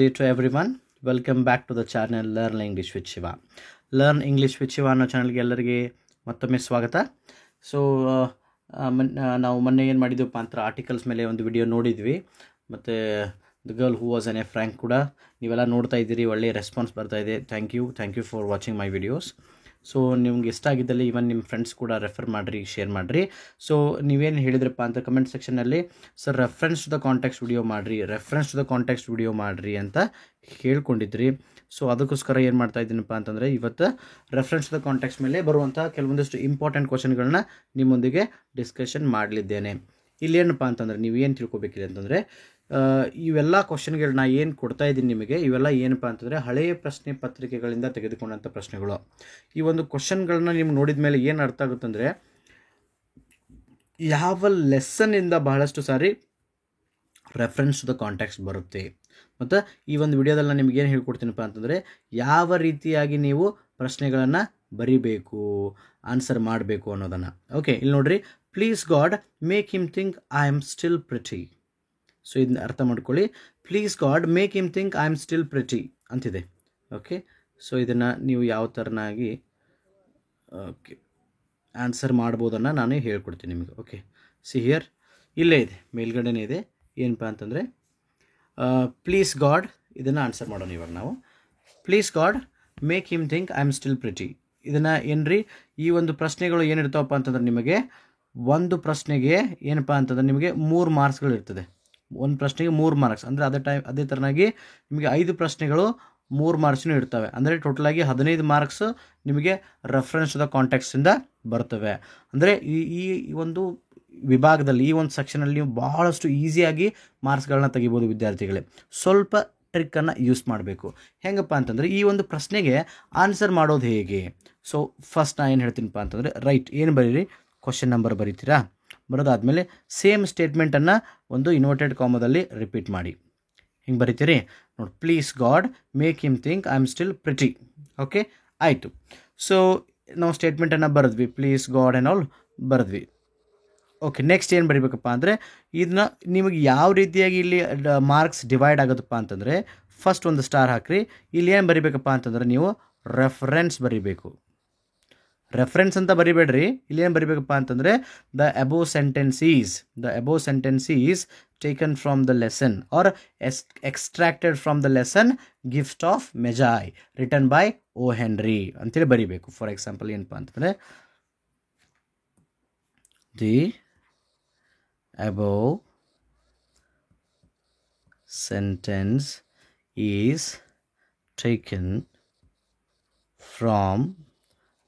Hey to everyone, welcome back to the channel Learn English with Shiva. Learn English with Shiva ಅನ್ನೋ ಚಾನಲ್ಗೆ ಎಲ್ಲರಿಗೆ ಮತ್ತೊಮ್ಮೆ ಸ್ವಾಗತ. So ನಾವು ಮೊನ್ನೆ ಏನು ಮಾಡಿದ್ವಪ್ಪ ಅಂತ ಆರ್ಟಿಕಲ್ಸ್ ಮೇಲೆ ಒಂದು ವಿಡಿಯೋ ನೋಡಿದ್ವಿ, ಮತ್ತು the girl who was Anne Frank ಕೂಡ ನೀವೆಲ್ಲ ನೋಡ್ತಾ ಇದ್ದೀರಿ. ಒಳ್ಳೆಯ ರೆಸ್ಪಾನ್ಸ್ ಬರ್ತಾ ಇದೆ. Thank you for watching my videos. So ನಿಮ್ಗೆ ಇಷ್ಟ ಆಗಿದ್ದಲ್ಲಿ ಇವನ್ ನಿಮ್ಮ ಫ್ರೆಂಡ್ಸ್ ಕೂಡ ರೆಫರ್ ಮಾಡಿರಿ, ಶೇರ್ ಮಾಡಿರಿ. ಸೊ ನೀವೇನು ಹೇಳಿದ್ರಪ್ಪ ಅಂತ ಕಮೆಂಟ್ ಸೆಕ್ಷನಲ್ಲಿ sir reference to the contact video ಮಾಡಿರಿ ಅಂತ ಹೇಳ್ಕೊಂಡಿದ್ರಿ. ಸೊ ಅದಕ್ಕೋಸ್ಕರ ಏನು ಮಾಡ್ತಾ ಇದ್ದೀನಪ್ಪ ಅಂತಂದರೆ ಇವತ್ತು ರೆಫರೆನ್ಸ್ ಟು ದ ಕಾಂಟ್ಯಾಕ್ಟ್ಸ್ ಮೇಲೆ ಬರುವಂಥ ಕೆಲವೊಂದಿಷ್ಟು ಇಂಪಾರ್ಟೆಂಟ್ ಕ್ವಶನ್ಗಳನ್ನ ನಿಮ್ಮೊಂದಿಗೆ ಡಿಸ್ಕಷನ್ ಮಾಡಲಿದ್ದೇನೆ. ಇಲ್ಲೇನಪ್ಪ ಅಂತಂದರೆ ನೀವು ಏನು ತಿಳ್ಕೊಬೇಕಿದೆ ಅಂತಂದರೆ ಇವೆಲ್ಲ ಕ್ವಶನ್ಗಳನ್ನ ಏನು ಕೊಡ್ತಾ ಇದ್ದೀನಿ ನಿಮಗೆ, ಇವೆಲ್ಲ ಏನಪ್ಪ ಅಂತಂದರೆ ಹಳೆಯ ಪ್ರಶ್ನೆ ಪತ್ರಿಕೆಗಳಿಂದ ತೆಗೆದುಕೊಂಡಂಥ ಪ್ರಶ್ನೆಗಳು. ಈ ಒಂದು ಕ್ವಶನ್ಗಳನ್ನ ನಿಮ್ಗೆ ನೋಡಿದ ಮೇಲೆ ಏನು ಅರ್ಥ ಆಗುತ್ತಂದರೆ ಯಾವ ಲೆಸನ್ನಿಂದ ಬಹಳಷ್ಟು ಸಾರಿ ರೆಫರೆನ್ಸ್ ಟು ದ ಕಾಂಟ್ಯಾಕ್ಟ್ಸ್ ಬರುತ್ತೆ. ಮತ್ತು ಈ ಒಂದು ವಿಡಿಯೋದಲ್ಲಿ ನಾನು ನಿಮ್ಗೆ ಏನು ಹೇಳ್ಕೊಡ್ತೀನಪ್ಪ ಅಂತಂದರೆ ಯಾವ ರೀತಿಯಾಗಿ ನೀವು ಪ್ರಶ್ನೆಗಳನ್ನು ಬರಿಬೇಕು, ಆನ್ಸರ್ ಮಾಡಬೇಕು ಅನ್ನೋದನ್ನು. ಓಕೆ, ಇಲ್ಲಿ ನೋಡ್ರಿ, please God make him think I am still pretty. So ಇದನ್ನ ಅರ್ಥ ಮಾಡ್ಕೊಳ್ಳಿ. Please God make him think I am still pretty ಅಂತಿದೆ. ಓಕೆ, ಸೊ ಇದನ್ನು ನೀವು ಯಾವ ಥರನಾಗಿ ಆನ್ಸರ್ ಮಾಡ್ಬೋದನ್ನು ನಾನು ಹೇಳ್ಕೊಡ್ತೀನಿ ನಿಮಗೆ. ಓಕೆ, ಸಿ ಹಿಯರ್, ಇಲ್ಲೇ ಇದೆ, ಮೇಲ್ಗಡೆನೇ ಇದೆ. ಏನಪ್ಪ ಅಂತಂದರೆ ಪ್ಲೀಸ್ ಗಾಡ್, ಇದನ್ನು ಆನ್ಸರ್ ಮಾಡೋಣ ಇವಾಗ ನಾವು. Please God make him think I am still pretty. ಇದನ್ನು ಏನ್ರಿ, ಈ ಒಂದು ಪ್ರಶ್ನೆಗಳು ಏನಿರ್ತಾವಪ್ಪ ಅಂತಂದ್ರೆ ನಿಮಗೆ ಒಂದು ಪ್ರಶ್ನೆಗೆ ಏನಪ್ಪ ಅಂತಂದ್ರೆ ನಿಮಗೆ 3 ಮಾರ್ಕ್ಸ್ಗಳು ಇರ್ತದೆ. ಒಂದು ಪ್ರಶ್ನೆಗೆ 3 ಮಾರ್ಕ್ಸ್ ಅಂದರೆ ಅದೇ ಥರನಾಗಿ ನಿಮಗೆ 5 ಪ್ರಶ್ನೆಗಳು 3 ಮಾರ್ಕ್ಸ್ನೂ ಇರ್ತವೆ. ಅಂದರೆ ಟೋಟಲಾಗಿ 15 ಮಾರ್ಕ್ಸ್ ನಿಮಗೆ ರೆಫರೆನ್ಸ್ ಟು ದ ಕಾಂಟ್ಯಾಕ್ಟ್ಸಿಂದ ಬರ್ತವೆ. ಅಂದರೆ ಈ ಒಂದು ವಿಭಾಗದಲ್ಲಿ, ಈ ಒಂದು ಸೆಕ್ಷನಲ್ಲಿ ನೀವು ಬಹಳಷ್ಟು ಈಸಿಯಾಗಿ ಮಾರ್ಕ್ಸ್ಗಳನ್ನ ತೆಗಿಬೋದು ವಿದ್ಯಾರ್ಥಿಗಳೇ. ಸ್ವಲ್ಪ ಟ್ರಿಕ್ಕನ್ನು ಯೂಸ್ ಮಾಡಬೇಕು. ಹೆಂಗಪ್ಪ ಅಂತಂದರೆ ಈ ಒಂದು ಪ್ರಶ್ನೆಗೆ ಆನ್ಸರ್ ಮಾಡೋದು ಹೇಗೆ. ಸೊ ಫಸ್ಟ್ ನಾನು ಏನು ಹೇಳ್ತೀನಪ್ಪ ಅಂತಂದರೆ ರೈಟ್ ಏನು ಬರೀರಿ, ಕ್ವಶನ್ ನಂಬರ್ ಬರೀತೀರಾ. ಬರೋದಾದಮೇಲೆ ಸೇಮ್ ಸ್ಟೇಟ್ಮೆಂಟನ್ನು ಒಂದು ಇನ್ವರ್ಟೆಡ್ ಕಾಮದಲ್ಲಿ ರಿಪೀಟ್ ಮಾಡಿ. ಹಿಂಗೆ ಬರೀತೀರಿ ನೋಡಿ, please God make him think I am still pretty. Okay, ಆಯಿತು. ಸೊ ನಾವು ಸ್ಟೇಟ್ಮೆಂಟನ್ನು ಬರೆದ್ವಿ, ಪ್ಲೀಸ್ ಗಾಡ್ ಆ್ಯಂಡ್ ಆಲ್ ಬರೆದ್ವಿ. ಓಕೆ, ನೆಕ್ಸ್ಟ್ ಏನು ಬರೀಬೇಕಪ್ಪ ಅಂದರೆ ಇದನ್ನ ನಿಮಗೆ ಯಾವ ರೀತಿಯಾಗಿ ಇಲ್ಲಿ ಮಾರ್ಕ್ಸ್ ಡಿವೈಡ್ ಆಗುತ್ತಪ್ಪ ಅಂತಂದರೆ ಫಸ್ಟ್ ಒಂದು ಸ್ಟಾರ್ ಹಾಕ್ರಿ. ಇಲ್ಲಿ ಏನು ಬರೀಬೇಕಪ್ಪ ಅಂತಂದರೆ ನೀವು ರೆಫರೆನ್ಸ್ ಬರೀಬೇಕು. ರೆಫರೆನ್ಸ್ ಅಂತ ಬರಿಬೇಡ್ರಿ. ಇಲ್ಲಿ ಏನು ಬರಿಬೇಕಪ್ಪ ಅಂತಂದರೆ the above sentence is taken from the lesson or extracted from the lesson gift of Magi written by O Henry ಅಂತೇಳಿ ಬರಿಬೇಕು. ಫಾರ್ ಎಕ್ಸಾಂಪಲ್ ಏನಪ್ಪ ಅಂತಂದರೆ the above sentence is taken from,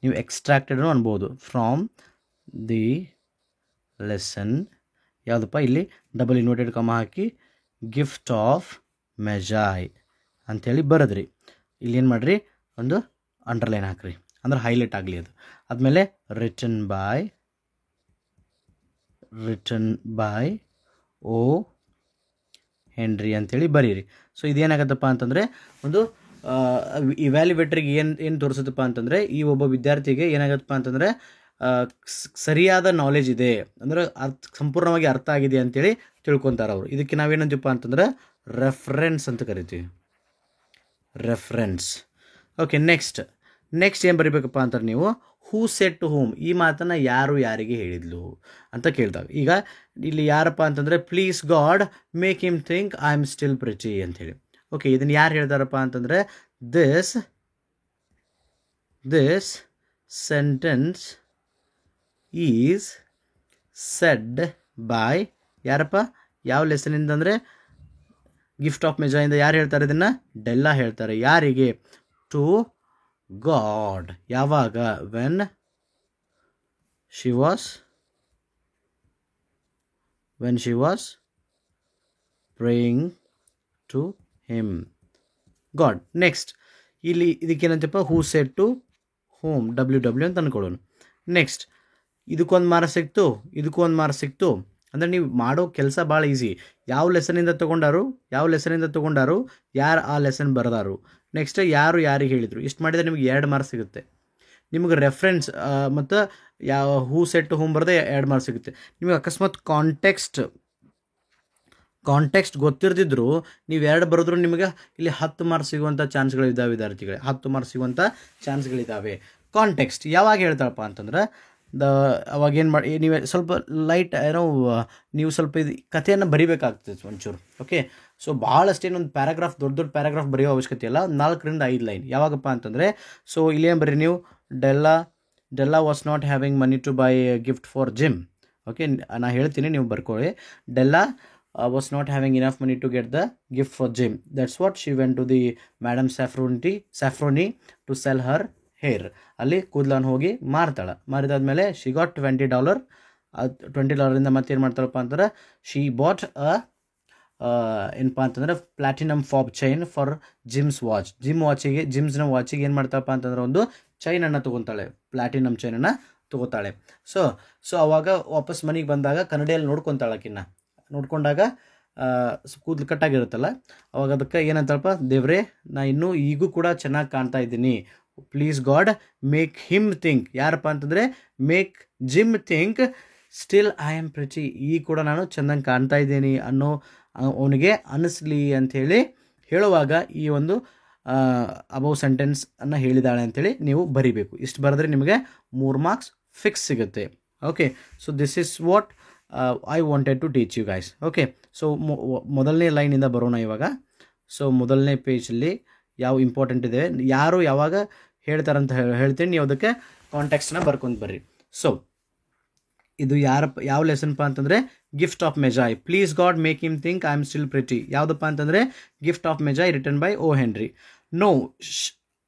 ನೀವು ಎಕ್ಸ್ಟ್ರಾಕ್ಟೆಡ್ ಅನ್ಬೋದು, ಫ್ರಾಮ್ ದಿ ಲೆಸನ್ ಯಾವುದಪ್ಪ, ಇಲ್ಲಿ double inverted comma hockey gift of ಮೆಜಾಯ್ ಅಂಥೇಳಿ ಬರೆದ್ರಿ. ಇಲ್ಲಿ ಏನು ಮಾಡಿರಿ, ಒಂದು ಅಂಡರ್ಲೈನ್ ಹಾಕ್ರಿ, ಅಂದ್ರೆ ಹೈಲೈಟ್ ಆಗಲಿ ಅದು. ಆದಮೇಲೆ ರಿಟನ್ ಬೈ ಓ ಹೆನ್ರಿ ಅಂಥೇಳಿ ಬರೀರಿ. ಸೊ ಇದೇನಾಗತ್ತಪ್ಪ ಅಂತಂದರೆ ಒಂದು ಇವ್ಯಾಲ್ಯುವೇಟ್ರಿಗೆ ಏನು ತೋರಿಸುತ್ತಪ್ಪ ಅಂತಂದರೆ ಈ ಒಬ್ಬ ವಿದ್ಯಾರ್ಥಿಗೆ ಏನಾಗುತ್ತಪ್ಪ ಅಂತಂದರೆ ಸರಿಯಾದ ನಾಲೆಜ್ ಇದೆ, ಅಂದರೆ ಸಂಪೂರ್ಣವಾಗಿ ಅರ್ಥ ಆಗಿದೆ ಅಂತೇಳಿ ತಿಳ್ಕೊತಾರೆ ಅವರು. ಇದಕ್ಕೆ ನಾವೇನಂತೀವಪ್ಪ ಅಂತಂದರೆ ರೆಫರೆನ್ಸ್ ಅಂತ ಕರಿತೀವಿ, ರೆಫರೆನ್ಸ್. ಓಕೆ, ನೆಕ್ಸ್ಟ್ ಏನು ಬರೀಬೇಕಪ್ಪ ಅಂತಾರೆ ನೀವು, ಹೂ ಸೆಡ್ ಟು ಹೋಮ್, ಈ ಮಾತನ್ನು ಯಾರು ಯಾರಿಗೆ ಹೇಳಿದ್ಲು ಅಂತ ಕೇಳಿದಾಗ. ಈಗ ಇಲ್ಲಿ ಯಾರಪ್ಪ ಅಂತಂದರೆ please God make him think I am still pretty ಅಂಥೇಳಿ. ಓಕೆ, ಇದನ್ನು ಯಾರು ಹೇಳ್ತಾರಪ್ಪ ಅಂತಂದರೆ this sentence is said by, ಯಾರಪ್ಪ, ಯಾವ ಲೆಸನಿಂದ ಅಂದರೆ ಗಿಫ್ಟ್ ಆಫ್ ಮೆಜಾಯಿಂದ ಯಾರು ಹೇಳ್ತಾರೆ ಇದನ್ನು, ಡೆಲ್ಲಾ ಹೇಳ್ತಾರೆ. ಯಾರಿಗೆ, ಟು ಗಾಡ್. ಯಾವಾಗ, when she was praying to him, God. Next ಇಲ್ಲಿ ಇದಕ್ಕೇನಂತಪ್ಪ, who said to whom, W ಅಂತ ಅಂದ್ಕೊಳ್ಳೋಣ. ನೆಕ್ಸ್ಟ್ ಇದಕ್ಕೊಂದು ಮಾರ್ಕ್ಸ್ ಸಿಕ್ತು ಅಂದರೆ ನೀವು ಮಾಡೋ ಕೆಲಸ ಭಾಳ ಈಸಿ. ಯಾವ ಲೆಸನಿಂದ ತೊಗೊಂಡಾರು, ಯಾರು ಆ ಲೆಸನ್ ಬರೆದಾರು, ನೆಕ್ಸ್ಟ್ ಯಾರು ಯಾರಿಗೆ ಹೇಳಿದರು, ಇಷ್ಟು ಮಾಡಿದರೆ ನಿಮಗೆ 2 ಮಾರ್ಕ್ಸ್ ಸಿಗುತ್ತೆ. ನಿಮಗೆ ರೆಫರೆನ್ಸ್ ಮತ್ತು ಯಾವ ಹೂ ಸೆಡ್ ಟು ಹೋಮ್ ಬರೆದೇ 2 ಮಾರ್ಕ್ಸ್ ಸಿಗುತ್ತೆ. ನಿಮಗೆ ಅಕಸ್ಮಾತ್ ಕಾಂಟೆಕ್ಸ್ಟ್ ಕಾಂಟೆಕ್ಸ್ಟ್ ಗೊತ್ತಿರ್ದಿದ್ರು ನೀವು 2 ಬರೆದ್ರು ನಿಮಗೆ ಇಲ್ಲಿ 10 ಮಾರ್ಕ್ಸ್ ಸಿಗುವಂಥ ಚಾನ್ಸ್ಗಳಿದ್ದಾವೆ ವಿದ್ಯಾರ್ಥಿಗಳೇ, 10 ಮಾರ್ಕ್ಸ್ ಸಿಗುವಂಥ ಚಾನ್ಸ್ಗಳಿದ್ದಾವೆ. ಕಾಂಟೆಕ್ಸ್ಟ್ ಯಾವಾಗ ಹೇಳ್ತಾರಪ್ಪ ಅಂತಂದ್ರೆ ಅವಾಗ ಏನು ಮಾಡಿ ನೀವು ಸ್ವಲ್ಪ ಲೈಟ್ ಏನೋ ನೀವು ಸ್ವಲ್ಪ ಇದು ಕಥೆಯನ್ನು ಬರಿಬೇಕಾಗ್ತದೆ ಒಂಚೂರು. ಓಕೆ, ಸೊ ಭಾಳಷ್ಟೇನೊಂದು ಪ್ಯಾರಾಗ್ರಾಫ್ ದೊಡ್ಡ ಪ್ಯಾರಾಗ್ರಾಫ್ ಬರೆಯೋ ಅವಶ್ಯಕತೆ ಇಲ್ಲ, 4 ರಿಂದ 5 ಲೈನ್. ಯಾವಾಗಪ್ಪ ಅಂತಂದರೆ ಸೊ ಇಲ್ಲೇನು ಬರ್ರಿ ನೀವು, Della was not having money to buy gift for Jim. Okay, ನಾನು ಹೇಳ್ತೀನಿ, ನೀವು ಬರ್ಕೊಳ್ಳಿ. Della was not having enough money to get the gift for Jim. That's what she went to the Madam Safroni to sell her hair. ಅಲ್ಲಿ ಕೂದಲನ್ನು ಹೋಗಿ ಮಾರ್ತಾಳೆ. ಮಾರಿದಾದ್ಮೇಲೆ she got $20. $20 ಮತ್ತೇನು ಮಾಡ್ತಾಳಪ್ಪ ಅಂತಂದ್ರೆ she bought a ಏನಪ್ಪ ಅಂತಂದ್ರೆ platinum fob chain for Jim's watch. ಜಿಮ್ಸ್ನ ವಾಚಿಗೆ ಏನು ಮಾಡ್ತಾಳಪ್ಪ ಅಂತಂದ್ರೆ ಒಂದು ಚೈನನ್ನು ತೊಗೊತಾಳೆ, ಪ್ಲಾಟಿನಮ್ ಚೈನನ್ನು ತೊಗೋತಾಳೆ. ಸೊ ಅವಾಗ ವಾಪಸ್ ಮನೆಗೆ ಬಂದಾಗ ಕನ್ನಡಿಯಲ್ಲಿ ನೋಡ್ಕೊತಾಳಕ್ಕಿನ್ನ ನೋಡ್ಕೊಂಡಾಗ ಕೂದಲು ಕಟ್ಟಾಗಿರುತ್ತಲ್ಲ, ಅವಾಗ ಅದಕ್ಕೆ ಏನಂತಳಪ್ಪ, ದೇವ್ರೇ ನಾ ಇನ್ನೂ ಈಗೂ ಕೂಡ ಚೆನ್ನಾಗಿ ಕಾಣ್ತಾ ಇದ್ದೀನಿ, please God make him think. ಯಾರಪ್ಪ ಅಂತಂದರೆ make gym think still I am pretty, ಈಗ ಕೂಡ ನಾನು ಚೆನ್ನಾಗಿ ಕಾಣ್ತಾ ಇದ್ದೀನಿ ಅನ್ನೋ ಅವನಿಗೆ ಅನ್ನಿಸ್ಲಿ ಅಂಥೇಳಿ ಹೇಳುವಾಗ ಈ ಒಂದು ಅಬೌವ್ ಸೆಂಟೆನ್ಸ್ ಅನ್ನು ಹೇಳಿದಾಳೆ ಅಂಥೇಳಿ ನೀವು ಬರಿಬೇಕು. ಇಷ್ಟು ಬರೆದ್ರೆ ನಿಮಗೆ 3 ಮಾರ್ಕ್ಸ್ ಫಿಕ್ಸ್ ಸಿಗುತ್ತೆ. Okay, so this is what I wanted to teach you guys. Okay, so ಮೊದಲನೇ ಲೈನಿಂದ ಬರೋಣ ಇವಾಗ. ಸೊ ಮೊದಲನೇ ಪೇಜಲ್ಲಿ ಯಾವ ಇಂಪಾರ್ಟೆಂಟ್ ಇದೆ, ಯಾರು ಯಾವಾಗ ಹೇಳ್ತಾರಂತ ಹೇಳ್ತೀನಿ, ನೀವು ಅದಕ್ಕೆ ಕಾಂಟ್ಯಾಕ್ಟ್ಸ್ನ ಬರ್ಕೊಂಡು ಬರ್ರಿ. ಸೊ ಇದು ಯಾವ ಲೆಸನ್ಪ ಅಂತಂದರೆ gift of Magi. Please God make him think I am still pretty. ಯಾವುದಪ್ಪ ಅಂತಂದರೆ gift of Magi written by O Henry. No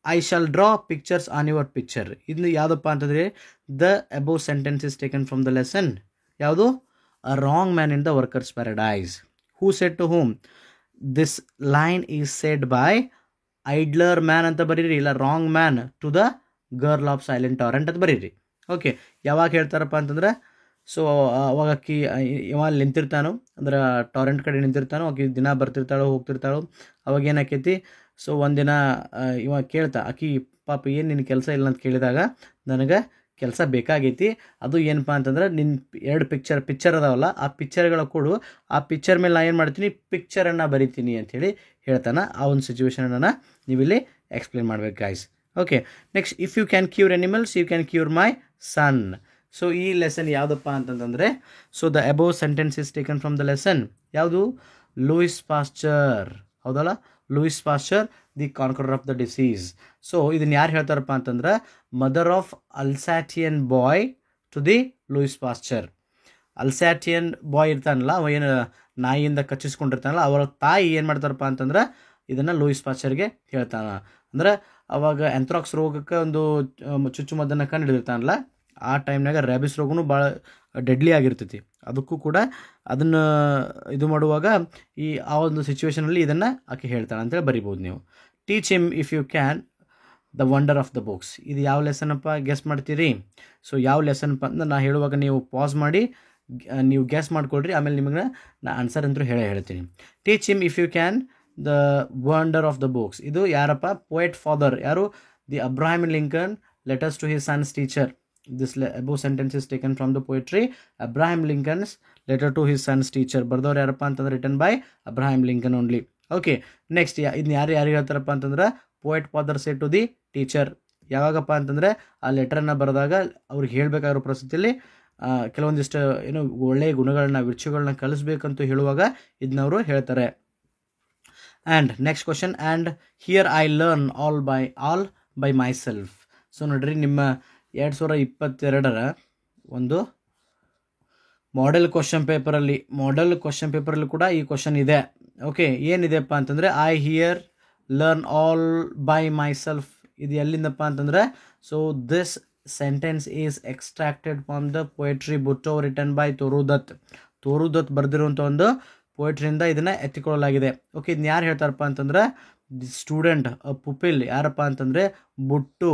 I shall draw pictures on your picture. ಇದು ಯಾವುದಪ್ಪ ಅಂತಂದರೆ the above sentence is taken from the lesson. ಯಾವುದು? A wrong man in the workers paradise. Who said to whom? This line is said by idler man ಅಂತ ಬರೀರಿ, ಇಲ್ಲ wrong man to the girl of silent torrent ಅಂತ ಬರೀರಿ. Okay, ಯಾವಾಗ ಹೇಳ್ತಾರಪ್ಪ ಅಂತಂದ್ರೆ so ಅವಾಗ ಆಕಿ ಇವ ನಿಂತಿರ್ತಾನೋ ಅಂದ್ರೆ ಟಾರೆಂಟ್ ಕಡೆ ನಿಂತಿರ್ತಾನೋ, ಆಕಿ ದಿನ ಬರ್ತಿರ್ತಾಳೋ ಹೋಗ್ತಿರ್ತಾಳೋ. ಅವಾಗ ಏನಾಕೈತಿ, ಸೊ ಒಂದಿನ ಇವ ಕೇಳ್ತಾ, ಆಕಿ ಪಾಪ ಏನು ನಿನ್ನ ಕೆಲಸ ಇಲ್ಲ ಅಂತ ಕೇಳಿದಾಗ, ನನಗೆ ಕೆಲಸ ಬೇಕಾಗೈತಿ, ಅದು ಏನಪ್ಪ ಅಂತಂದ್ರೆ ನಿನ್ನ 2 ಪಿಕ್ಚರ್ ಅದಾವಲ್ಲ, ಆ ಪಿಕ್ಚರ್ಗಳ ಕೊಡು, ಆ ಪಿಕ್ಚರ್ ಮೇಲೆ ನಾನು ಏನು ಮಾಡ್ತೀನಿ, ಪಿಕ್ಚರನ್ನು ಬರಿತೀನಿ ಅಂಥೇಳಿ ಹೇಳ್ತಾನೆ. ಆ ಒಂದು ಸಿಚುವೇಶನನ್ನು ನೀವಿಲ್ಲಿ ಎಕ್ಸ್ಪ್ಲೇನ್ ಮಾಡ್ಬೇಕು guys. Okay, next, if you can cure animals you can cure my son. So ಈ ಲೆಸನ್ ಯಾವುದಪ್ಪ ಅಂತಂತಂದರೆ so the above sentence is taken from the lesson. ಯಾವುದು? Louis Pasteur. ಹೌದಲ್ಲ, Louis Pasteur the conqueror of the disease. So ಇದನ್ನು ಯಾರು ಹೇಳ್ತಾರಪ್ಪ ಅಂತಂದ್ರೆ mother of Alsatian boy to the Louis Pasteur. Alsatian boy ಇರ್ತಾನಲ್ಲ, ಅವ ಏನು ನಾಯಿಯಿಂದ ಕಚ್ಚಿಸ್ಕೊಂಡಿರ್ತಾನಲ್ಲ, ಅವರ ತಾಯಿ ಏನು ಮಾಡ್ತಾರಪ್ಪ ಅಂತಂದ್ರೆ ಇದನ್ನು ಲೂಯಿಸ್ ಪಾಶ್ಚರ್ಗೆ ಹೇಳ್ತಾನೆ. ಅಂದ್ರೆ ಅವಾಗ ಆಂಥ್ರಾಕ್ಸ್ ರೋಗಕ್ಕೆ ಒಂದು ಚುಚ್ಚುಮದ್ದನ್ನು ಕಂಡು ಹಿಡಿದಿರ್ತಾನಲ್ಲ, ಆ ಟೈಮ್ನಾಗ ರ್ಯಾಬಿಸ್ ರೋಗನೂ ಭಾಳ ಡೆಡ್ಲಿ ಆಗಿರ್ತೈತಿ. ಅದಕ್ಕೂ ಕೂಡ ಅದನ್ನು ಇದು ಮಾಡುವಾಗ ಆ ಒಂದು ಸಿಚುವೇಶನಲ್ಲಿ ಇದನ್ನು ಆಕೆ ಹೇಳ್ತಾಳೆ ಅಂತೇಳಿ ಬರಿಬೋದು ನೀವು. Teach him if you can the wonder of the books. ಇದು ಯಾವ ಲೆಸನಪ್ಪ ಗೆಸ್ ಮಾಡ್ತೀರಿ? ಸೊ ಯಾವ ಲೆಸನ್ಪ ಅಂದ್ರೆ ನಾನು ಹೇಳುವಾಗ ನೀವು ಪಾಸ್ ಮಾಡಿ ನೀವು ಗೆಸ್ ಮಾಡ್ಕೊಳ್ರಿ, ಆಮೇಲೆ ನಿಮಗೆ ನಾನು ಆನ್ಸರ್ ಅಂತೂ ಹೇಳ್ತೀನಿ. Teach him if you can the wonder of the books. ಇದು ಯಾರಪ್ಪ? Poet father. ಯಾರು? The Abraham Lincoln letters to his son's teacher. This above sentence is taken from the poetry Abraham Lincoln's letter to his son's teacher. ಬರ್ದವ್ರು ಯಾರಪ್ಪ ಅಂತಂದ್ರೆ written by Abraham Lincoln only. Okay, next ಇದನ್ನ ಯಾರಿಗೆ ಹೇಳ್ತಾರಪ್ಪ ಅಂತಂದ್ರೆ poet father said to the teacher. ಯಾವಾಗಪ್ಪ ಅಂತಂದರೆ ಆ ಲೆಟರನ್ನು ಬರೆದಾಗ ಅವ್ರಿಗೆ ಹೇಳಬೇಕಾಗಿರೋ ಪರಿಸ್ಥಿತಿಯಲ್ಲಿ ಕೆಲವೊಂದಿಷ್ಟು ಏನು ಒಳ್ಳೆಯ ಗುಣಗಳನ್ನ ವಿರ್ಚುಗಳನ್ನ ಕಲಿಸ್ಬೇಕಂತ ಹೇಳುವಾಗ ಇದನ್ನವರು ಹೇಳ್ತಾರೆ. And next question, and here I learn all by my self. So ನೋಡ್ರಿ, ನಿಮ್ಮ 2022 ಒಂದು ಮಾಡೆಲ್ ಕ್ವಶನ್ ಪೇಪರಲ್ಲಿ ಕೂಡ ಈ ಕ್ವಶನ್ ಇದೆ. ಓಕೆ, ಏನಿದೆಪ್ಪ ಅಂತಂದರೆ I here learn all by myself. ಇದು ಎಲ್ಲಿಂದಪ್ಪ ಅಂತಂದರೆ so this sentence is extracted from the poetry Buttoo written by Toru Dutt ಬರೆದಿರುವಂಥ ಒಂದು ಪೊಯೆಟ್ರಿಯಿಂದ ಇದನ್ನು ಎತ್ತಿಕೊಳ್ಳಲಾಗಿದೆ. ಓಕೆ, ಇದನ್ನ ಯಾರು ಹೇಳ್ತಾರಪ್ಪ ಅಂತಂದ್ರೆ ದಿ ಸ್ಟೂಡೆಂಟ್ ಪುಪಿಲ್. ಯಾರಪ್ಪ ಅಂತಂದರೆ ಬುಟ್ಟು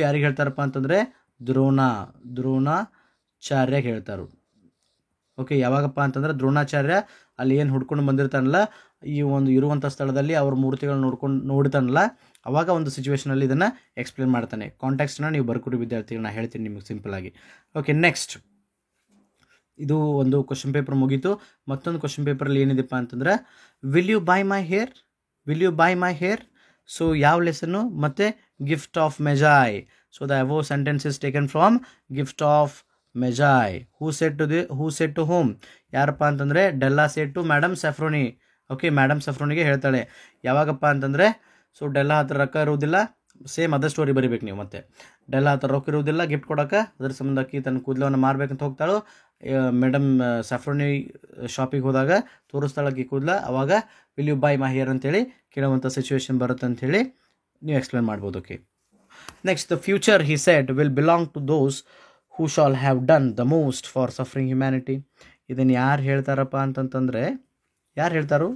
ಯಾರಿಗೆ ಹೇಳ್ತಾರಪ್ಪ ಅಂತಂದರೆ ದ್ರೋಣಾಚಾರ್ಯಗೆ ಹೇಳ್ತಾರೆ. ಓಕೆ, ಯಾವಾಗಪ್ಪ ಅಂತಂದ್ರೆ ದ್ರೋಣಾಚಾರ್ಯ ಅಲ್ಲಿ ಏನು ಹುಡ್ಕೊಂಡು ಬಂದಿರ್ತಾನಲ್ಲ, ಈ ಒಂದು ಇರುವಂಥ ಸ್ಥಳದಲ್ಲಿ ಅವ್ರ ಮೂರ್ತಿಗಳನ್ನ ನೋಡ್ತಾನಲ್ಲ, ಅವಾಗ ಒಂದು ಸಿಚುವೇಶನಲ್ಲಿ ಇದನ್ನು ಎಕ್ಸ್ಪ್ಲೇನ್ ಮಾಡ್ತಾನೆ. ಕಾಂಟ್ಯಾಕ್ಟ್ಸ್ನ ನೀವು ಬರ್ಕೊಡಿ ವಿದ್ಯಾರ್ಥಿಗಳು, ನಾನು ಹೇಳ್ತೀನಿ ನಿಮಗೆ ಸಿಂಪಲ್ ಆಗಿ. ಓಕೆ, ನೆಕ್ಸ್ಟ್ ಇದು ಒಂದು ಕ್ವಶನ್ ಪೇಪರ್ ಮುಗೀತು. ಮತ್ತೊಂದು ಕ್ವಶನ್ ಪೇಪರಲ್ಲಿ ಏನಿದೆಪ್ಪ ಅಂತಂದ್ರೆ will you buy my hair, will you buy my hair. So ಯಾವ ಲೆಸನ್ನು ಮತ್ತು gift of Magi. So the above sentence is taken from gift of Magi. Who said to whom, ಯಾರಪ್ಪ ಅಂತಂದರೆ Della said to madam Sofronie. Okay, madam ಸೆಫ್ರೋನಿಗೆ ಹೇಳ್ತಾಳೆ. ಯಾವಾಗಪ್ಪ ಅಂತಂದರೆ so Della ಹತ್ರ ರೊಕ್ಕ ಇರುವುದಿಲ್ಲ, ಸೇಮ್ ಅದೇ ಸ್ಟೋರಿ ಬರಿಬೇಕು ನೀವು. ಮತ್ತೆ ಡೆಲ್ಲಾ ಹತ್ರ ರೊಕ್ಕ ಇರುವುದಿಲ್ಲ ಗಿಫ್ಟ್ ಕೊಡೋಕೆ, ಅದ್ರ ಸಂಬಂಧ ಆಕಿ ತನ್ನ ಕೂದಲವನ್ನು ಮಾರ್ಬೇಕಂತ ಹೋಗ್ತಾಳು. ಮೇಡಮ್ ಸಫ್ರೋನಿ ಶಾಪಿಗೆ ಹೋದಾಗ ತೋರಿಸ್ತಾಳಕ್ಕೆ ಕೂದಲ, ಅವಾಗ will you buy my hair ಅಂತೇಳಿ ಕೇಳುವಂಥ ಸಿಚುವೇಶನ್ ಬರುತ್ತೆ ಅಂಥೇಳಿ ನೀವು ಎಕ್ಸ್ಪ್ಲೇನ್ ಮಾಡ್ಬೋದು. Okay, next the future he said will belong to those who shall have done the most for suffering humanity. ಇದನ್ನು ಯಾರು ಹೇಳ್ತಾರಪ್ಪ ಅಂತಂತಂದರೆ, ಯಾರು ಹೇಳ್ತಾರೋ,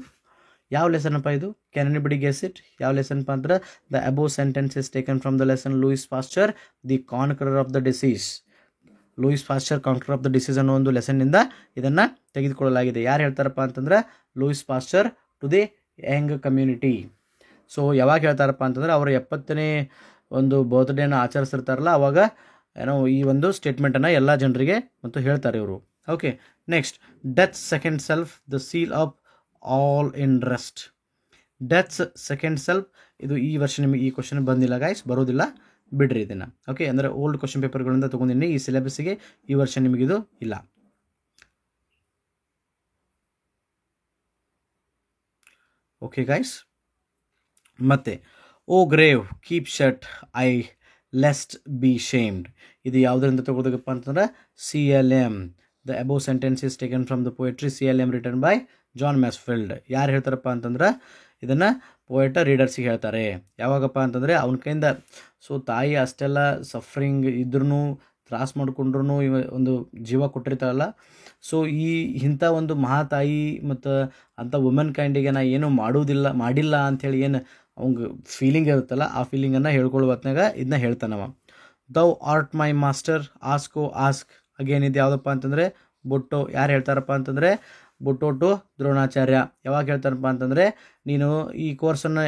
ಯಾವ ಲೆಸನ್ ಅಪ್ಪ ಇದು? Can anybody guess it? ಯಾವ ಲೆಸನ್ಪ ಅಂದ್ರೆ the above sentence is taken from the lesson Louis Pasteur the conqueror of the disease. Louis Pasteur conqueror of the disease ಅನ್ನೋ ಒಂದು ಲೆಸನ್ನಿಂದ ಇದನ್ನು ತೆಗೆದುಕೊಳ್ಳಲಾಗಿದೆ. ಯಾರು ಹೇಳ್ತಾರಪ್ಪ ಅಂತಂದ್ರೆ Louis Pasteur to the young community. So ಯಾವಾಗ ಹೇಳ್ತಾರಪ್ಪ ಅಂತಂದ್ರೆ ಅವರ 70ನೇ ಒಂದು ಬರ್ತ್ಡೇನ ಆಚರಿಸಿರ್ತಾರಲ್ಲ, ಅವಾಗ ಏನೋ ಈ ಒಂದು ಸ್ಟೇಟ್ಮೆಂಟನ್ನು ಎಲ್ಲ ಜನರಿಗೆ ಮತ್ತು ಹೇಳ್ತಾರೆ ಇವರು. Okay, next death second self the seal of all in rest. Deaths second self, ಇದು ಈ ವರ್ಷ ನಿಮಗೆ ಈ ಕ್ವಶನ್ ಬಂದಿಲ್ಲ ಗೈಸ್, ಬರೋದಿಲ್ಲ, ಬಿಡ್ರಿ ಇದನ್ನು. ಓಕೆ, ಅಂದರೆ ಓಲ್ಡ್ ಕ್ವಶನ್ ಪೇಪರ್ಗಳಿಂದ ತೊಗೊಂಡಿನಿ, ಈ ಸಿಲೆಬಸ್ಸಿಗೆ ಈ ವರ್ಷ ನಿಮಗಿದು ಇಲ್ಲ. ಓಕೆ ಗೈಸ್, ಮತ್ತೆ O grave keep shut I lest be shamed. ಇದು ಯಾವುದರಿಂದ ತಗೊಳ್ಬೇಕಪ್ಪ ಅಂತಂದ್ರೆ CLM. The above sentence is taken from the poetry CLM written by John Masefield. ಯಾರು ಹೇಳ್ತಾರಪ್ಪ ಅಂತಂದ್ರೆ ಇದನ್ನು ಪೋಯೆಟ ರೀಡರ್ಸಿಗೆ ಹೇಳ್ತಾರೆ. ಯಾವಾಗಪ್ಪ ಅಂತಂದರೆ ಅವನ ಕೈಯಿಂದ ಸೊ ತಾಯಿ ಅಷ್ಟೆಲ್ಲ ಸಫರಿಂಗ್ ಇದ್ರೂ ತ್ರಾಸ ಮಾಡಿಕೊಂಡ್ರು ಒಂದು ಜೀವ ಕೊಟ್ಟಿರ್ತಾರಲ್ಲ, ಸೊ ಇಂಥ ಒಂದು ಮಹಾತಾಯಿ ಮತ್ತು ಅಂಥ ವುಮೆನ್ ಕೈಂಡಿಗೆ ನಾ ಏನೂ ಮಾಡಿಲ್ಲ ಅಂಥೇಳಿ ಏನು ಅವಂಗೆ ಫೀಲಿಂಗ್ ಇರುತ್ತಲ್ಲ, ಆ ಫೀಲಿಂಗನ್ನು ಹೇಳ್ಕೊಳ್ಳೋ ಹೊತ್ನಾಗ ಇದನ್ನ ಹೇಳ್ತಾನವ. Thou art my master ask again. ಇದು ಯಾವುದಪ್ಪ ಅಂತಂದರೆ ಬುಟ್ಟೋ. ಯಾರು ಹೇಳ್ತಾರಪ್ಪ ಅಂತಂದರೆ ಬುಟ್ಟೋ ಟು ದ್ರೋಣಾಚಾರ್ಯ. ಯಾವಾಗ ಹೇಳ್ತಾರಪ್ಪ ಅಂತಂದರೆ ನೀನು ಈ ಕೋರ್ಸನ್ನು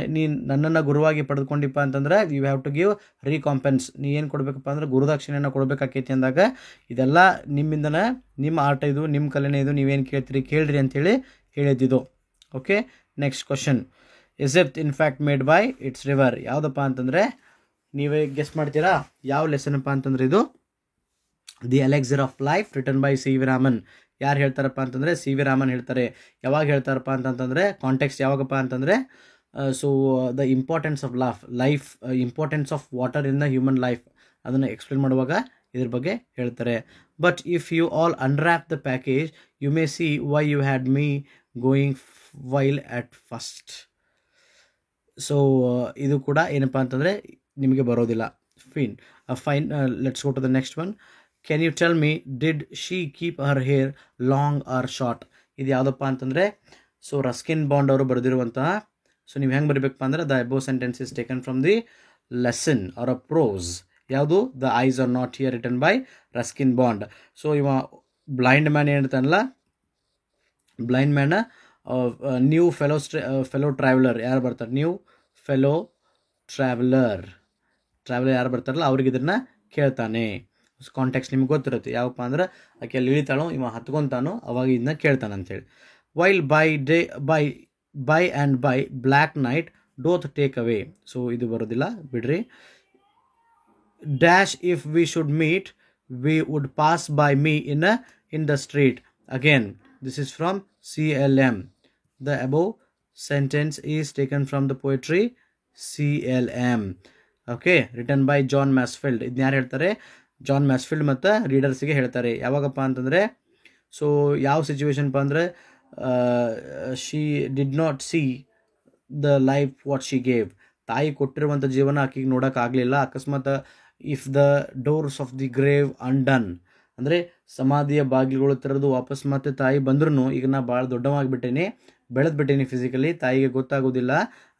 ನನ್ನನ್ನು ಗುರುವಾಗಿ ಪಡೆದುಕೊಂಡಿಪ್ಪ ಅಂತಂದರೆ ಯು ಹ್ಯಾವ್ ಟು ಗಿವ್ ರೀಕಾಂಪೆನ್ಸ್. ನೀ ಏನು ಕೊಡಬೇಕಪ್ಪ ಅಂದ್ರೆ ಗುರುದಕ್ಷಿಣೆಯನ್ನು ಕೊಡಬೇಕಾಕೈತಿ ಅಂದಾಗ ಇದೆಲ್ಲ ನಿಮ್ಮಿಂದನೇ, ನಿಮ್ಮ ಆಟ ಇದು, ನಿಮ್ಮ ಕಲೆನೇ ಇದು, ನೀವೇನು ಕೇಳ್ರಿ ಅಂಥೇಳಿ ಹೇಳಿದ್ದಿದ್ದು. Okay, next question Egypt in fact made by its river. ಯಾವುದಪ್ಪ ಅಂತಂದರೆ ನೀವೇ ಗೆಸ್ ಮಾಡ್ತೀರಾ ಯಾವ ಲೆಸನಪ್ಪ ಅಂತಂದರೆ ಇದು the elixir of life written by C.V. Raman. ಯಾರು ಹೇಳ್ತಾರಪ್ಪ ಅಂತಂದರೆ C.V. ರಾಮನ್ ಹೇಳ್ತಾರೆ. ಯಾವಾಗ ಹೇಳ್ತಾರಪ್ಪ ಅಂತಂತಂದರೆ ಕಾಂಟೆಕ್ಸ್ಟ್ ಯಾವಾಗಪ್ಪ ಅಂತಂದರೆ so the importance of life importance of water in the human life ಅದನ್ನು ಎಕ್ಸ್ಪ್ಲೇನ್ ಮಾಡುವಾಗ ಇದ್ರ ಬಗ್ಗೆ ಹೇಳ್ತಾರೆ. But if you all unwrap the package you may see why you had me going while at first. So ಇದು ಕೂಡ ಏನಪ್ಪ ಅಂತಂದರೆ ನಿಮಗೆ ಬರೋದಿಲ್ಲ. Fine, let's go to the next one. Can you tell me did she keep her hair long or short. ಇದು ಯಾವುದಪ್ಪ ಅಂತಂದರೆ so Ruskin bond ಅವರು ಬರೆದಿರುವಂತಹ. ಸೊ ನೀವು ಹೆಂಗೆ ಬರೀಬೇಕಪ್ಪ ಅಂದ್ರೆ the above sentence is taken from the lesson or a prose. ಯಾವುದು the eyes are not here written by Ruskin Bond. So ಇವ ಬ್ಲೈಂಡ್ ಮ್ಯಾನ್ ಏನಿರ್ತಾನಲ್ಲ, blind man new fellow traveller ಯಾರು ಬರ್ತಾರೆ, ನ್ಯೂ ಫೆಲೋ ಟ್ರಾವೆಲರ್ ಯಾರು ಬರ್ತಾರಲ್ಲ ಅವ್ರಿಗೆ ಇದನ್ನು ಕೇಳ್ತಾನೆ. ಕಾಂಟೆಕ್ಸ್ಟ್ ನಿಮ್ಗೆ ಗೊತ್ತಿರುತ್ತೆ ಯಾವಪ್ಪ ಅಂದ್ರೆ ಆಕೆ ಅಲ್ಲಿ ಇಳಿತಾಳೋ ಇವ ಹತ್ಕೊಂತಾನೋ ಅವಾಗ ಇದನ್ನ ಕೇಳ್ತಾನೆ ಅಂತೇಳಿ. While by and by black night doth take away. So ಇದು ಬರೋದಿಲ್ಲ, ಬಿಡ್ರಿ. Dash if we should meet we would pass by me in the street. Again this is from CLM. The above sentence is taken from the poetry CLM. Okay, written by John Masefield. ಇದನ್ನ ಯಾರು ಹೇಳ್ತಾರೆ? John ಮ್ಯಾಸ್ಫೀಲ್ಡ್ ಮತ್ತು ರೀಡರ್ಸಿಗೆ ಹೇಳ್ತಾರೆ. ಯಾವಾಗಪ್ಪ ಅಂತಂದರೆ so ಯಾವ ಸಿಚುವೇಶನ್ಪ ಅಂದರೆ she did not see the life what she gave. ತಾಯಿ ಕೊಟ್ಟಿರುವಂಥ ಜೀವನ ಆಕೆಗೆ ನೋಡೋಕ್ಕಾಗಲಿಲ್ಲ. ಅಕಸ್ಮಾತ್ if the doors of the grave undone ಅಂದರೆ ಸಮಾಧಿಯ ಬಾಗಿಲುಗಳು ತೆರೆದು ವಾಪಸ್ ಮತ್ತೆ ತಾಯಿ ಬಂದ್ರೂ ಈಗ ನಾ ಭಾಳ ದೊಡ್ಡವಾಗಿಬಿಟ್ಟೇನೆ, ಬೆಳೆದ್ಬಿಟ್ಟೇನಿ ಫಿಸಿಕಲಿ, ತಾಯಿಗೆ ಗೊತ್ತಾಗೋದಿಲ್ಲ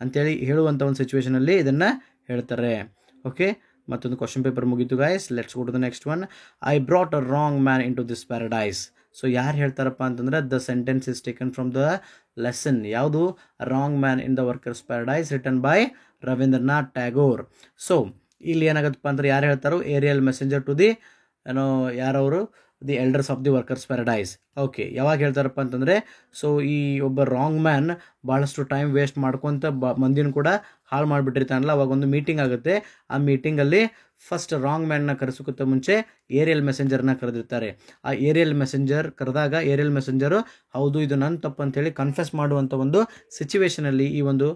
ಅಂಥೇಳಿ ಹೇಳುವಂಥ ಒಂದು ಸಿಚುವೇಷನಲ್ಲಿ ಇದನ್ನು ಹೇಳ್ತಾರೆ. ಓಕೆ, ಮತ್ತೊಂದು ಕ್ವಶನ್ ಪೇಪರ್ ಮುಗೀತು guys. Let's go to the next one. I brought a wrong man into this paradise. So ಯಾರು ಹೇಳ್ತಾರಪ್ಪ ಅಂತಂದ್ರೆ the sentence is taken from the lesson. ಯಾವುದು? Wrong man in the workers paradise written by Rabindranath Tagore. So ಇಲ್ಲಿ ಏನಾಗುತ್ತಪ್ಪ ಅಂದ್ರೆ ಯಾರು ಹೇಳ್ತಾರೋ aerial messenger to the ಏನೋ ಯಾರವರು the elders of the workers paradise. Okay, ಯಾವಾಗ ಹೇಳ್ತಾರಪ್ಪ ಅಂತಂದರೆ, ಸೊ ಈ ಒಬ್ಬ ರಾಂಗ್ ಮ್ಯಾನ್ ಭಾಳಷ್ಟು ಟೈಮ್ ವೇಸ್ಟ್ ಮಾಡ್ಕೊತ ಮಂದಿನ ಕೂಡ ಹಾಳು ಮಾಡಿಬಿಟ್ಟಿರ್ತಾನಲ್ಲ, ಅವಾಗ ಒಂದು ಮೀಟಿಂಗ್ ಆಗುತ್ತೆ. ಆ ಮೀಟಿಂಗಲ್ಲಿ ಫಸ್ಟ್ ರಾಂಗ್ ಮ್ಯಾನ್ನ ಕರೆಸೋಕ್ಕಿಂತ ಮುಂಚೆ ಏರಿಯಲ್ ಮೆಸೆಂಜರ್ನ ಕರೆದಿರ್ತಾರೆ. ಆ ಏರಿಯಲ್ ಮೆಸೆಂಜರ್ ಕರೆದಾಗ ಏರಿಯಲ್ ಮೆಸೆಂಜರು ಹೌದು ಇದು ನನ್ನ ತಪ್ಪು ಅಂತೇಳಿ ಕನ್ಫೆಸ್ ಮಾಡುವಂಥ ಒಂದು ಸಿಚುವೇಶನಲ್ಲಿ ಈ ಒಂದು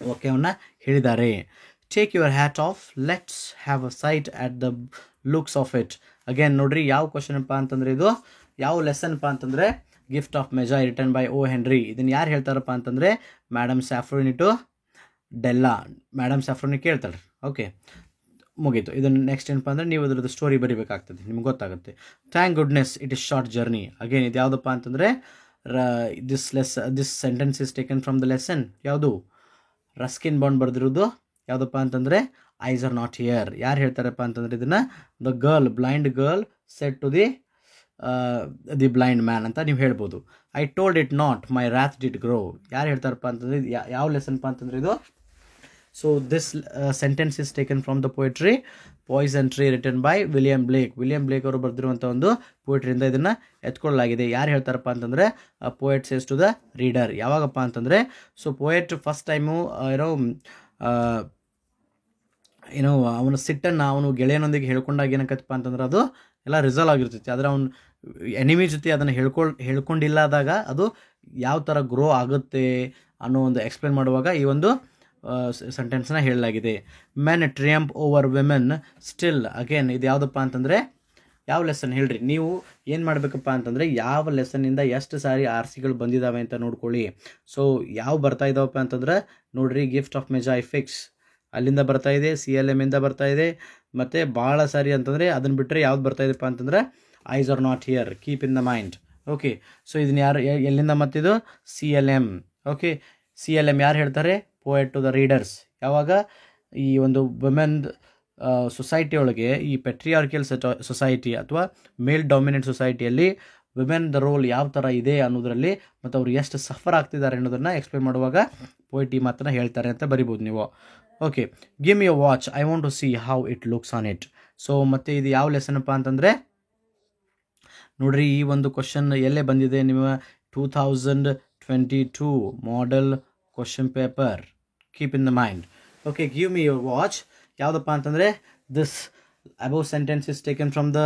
ವಾಕ್ಯವನ್ನು ಹೇಳಿದ್ದಾರೆ. Take your hat off, let's have a sight at the looks of it. Again ನೋಡ್ರಿ, ಯಾವ ಕ್ವಶನ್ಪ್ಪ ಅಂತಂದರೆ ಇದು ಯಾವ ಲೆಸನ್ಪ ಅಂತಂದರೆ gift of Magi written by O Henry. ಇದನ್ನು ಯಾರು ಹೇಳ್ತಾರಪ್ಪ ಅಂತಂದರೆ madam Sofronie to Della. Madam Sofronie ಕೇಳ್ತಾಳೆ. ಓಕೆ, ಮುಗೀತು. ಇದನ್ನು ನೆಕ್ಸ್ಟ್ ಏನಪ್ಪ ಅಂದರೆ ನೀವು ಅದ್ರದ್ದು ಸ್ಟೋರಿ ಬರೀಬೇಕಾಗ್ತದೆ, ನಿಮ್ಗೆ ಗೊತ್ತಾಗುತ್ತೆ. Thank goodness it is short journey. Again ಇದು ಯಾವುದಪ್ಪ ಅಂತಂದರೆ this sentence is taken from the lesson. ಯಾವುದು? ರಸ್ಕಿನ್ ಬಾಂಡ್ ಬರೆದಿರೋದು ಯಾವುದಪ್ಪ ಅಂತಂದರೆ ಐಸ್ ಆರ್ ನಾಟ್ ಹಿಯರ್. ಯಾರು ಹೇಳ್ತಾರಪ್ಪ ಅಂತಂದರೆ ಇದನ್ನು the girl, blind girl said to the blind man ಅಂತ ನೀವು ಹೇಳ್ಬೋದು. I told it not, my wrath did grow. ಯಾರು ಹೇಳ್ತಾರಪ್ಪ ಅಂತಂದರೆ ಯಾವ ಲೆಸನ್ಪ ಅಂತಂದರೆ ಇದು? So this sentence is taken from the poetry poison tree written by William Blake. William Blake ಅವರು ಬರೆದಿರುವಂಥ ಒಂದು ಪೊಯೆಟ್ರಿಯಿಂದ ಇದನ್ನು ಎತ್ಕೊಳ್ಳಲಾಗಿದೆ. ಯಾರು ಹೇಳ್ತಾರಪ್ಪ ಅಂತಂದರೆ poet says to the reader. ಯಾವಾಗಪ್ಪ ಅಂತಂದರೆ, ಸೊ ಪೊಯೆಟ್ ಫಸ್ಟ್ ಟೈಮು ಏನೋ ಅವನ ಸಿಟ್ಟನ್ನು ಅವನು ಗೆಳೆಯನೊಂದಿಗೆ ಹೇಳ್ಕೊಂಡಾಗ ಏನಕ್ಕತ್ತಪ್ಪ ಅಂತಂದ್ರೆ ಅದು ಎಲ್ಲ ರಿಸಾಲ್ವ್ ಆಗಿರ್ತೈತಿ. ಆದರೆ ಅವ್ನು ಎನಿಮಿ ಜೊತೆ ಅದನ್ನು ಹೇಳ್ಕೊಂಡಿಲ್ಲದಾಗ ಅದು ಯಾವ ಥರ ಗ್ರೋ ಆಗುತ್ತೆ ಅನ್ನೋ ಒಂದು ಎಕ್ಸ್ಪ್ಲೇನ್ ಮಾಡುವಾಗ ಈ ಒಂದು ಸೆಂಟೆನ್ಸ್ನ ಹೇಳಲಾಗಿದೆ. Men triumph over women still. Again ಇದು ಯಾವುದಪ್ಪ ಅಂತಂದರೆ ಯಾವ ಲೆಸನ್ ಹೇಳ್ರಿ? ನೀವು ಏನು ಮಾಡಬೇಕಪ್ಪ ಅಂತಂದರೆ ಯಾವ ಲೆಸನ್ನಿಂದ ಎಷ್ಟು ಸಾರಿ ಆರ್ಸಿಗಳು ಬಂದಿದ್ದಾವೆ ಅಂತ ನೋಡ್ಕೊಳ್ಳಿ. ಸೊ ಯಾವ ಬರ್ತಾ ಇದ್ದಾವಪ್ಪ ಅಂತಂದ್ರೆ ನೋಡ್ರಿ, ಗಿಫ್ಟ್ ಆಫ್ ಮೆಜಾಯ್ ಫಿಕ್ಸ್ ಅಲ್ಲಿಂದ ಬರ್ತಾ ಇದೆ, CLM ಇಂದ ಬರ್ತಾ ಇದೆ, ಮತ್ತು ಭಾಳ ಸಾರಿ ಅಂತಂದರೆ ಅದನ್ನು ಬಿಟ್ಟರೆ ಯಾವ್ದು ಬರ್ತಾ ಇದೆಪ್ಪ ಅಂತಂದರೆ eyes are not here, keep in the mind. Okay, so ಇದನ್ನು ಯಾರು ಎಲ್ಲಿಂದ ಮತ್ತಿದು CLM. ಓಕೆ, CLM ಯಾರು ಹೇಳ್ತಾರೆ? Poet to the readers. ಯಾವಾಗ ಈ ಒಂದು ವುಮೆನ್ ಸೊಸೈಟಿ ಒಳಗೆ, ಈ ಪೆಟ್ರಿಯಾರ್ಕಿಯಲ್ ಸೊಸೈಟಿ ಅಥವಾ ಮೇಲ್ ಡಾಮಿನೆಂಟ್ ಸೊಸೈಟಿಯಲ್ಲಿ ವುಮೆನ್ದ ರೋಲ್ ಯಾವ ಥರ ಇದೆ ಅನ್ನೋದರಲ್ಲಿ ಮತ್ತು ಅವ್ರು ಎಷ್ಟು ಸಫರ್ ಆಗ್ತಿದ್ದಾರೆ ಅನ್ನೋದನ್ನು ಎಕ್ಸ್ಪ್ಲೇನ್ ಮಾಡುವಾಗ ಪೋಯೆಟ್ ಈ ಮಾತನ್ನು ಹೇಳ್ತಾರೆ ಅಂತ ಬರಿಬೋದು ನೀವು. Okay, give me a watch, I want to see how it looks on it. So ಮತ್ತು ಇದು ಯಾವ ಲೆಸನಪ್ಪ ಅಂತಂದರೆ ನೋಡ್ರಿ, ಈ ಒಂದು ಕ್ವಶನ್ ಎಲ್ಲೇ ಬಂದಿದೆ ನಿಮ್ಮ 2022 model question paper. Keep in the mind. Okay, give me your watch ಯಾವುದಪ್ಪ ಅಂತಂದರೆ this above sentence is taken from the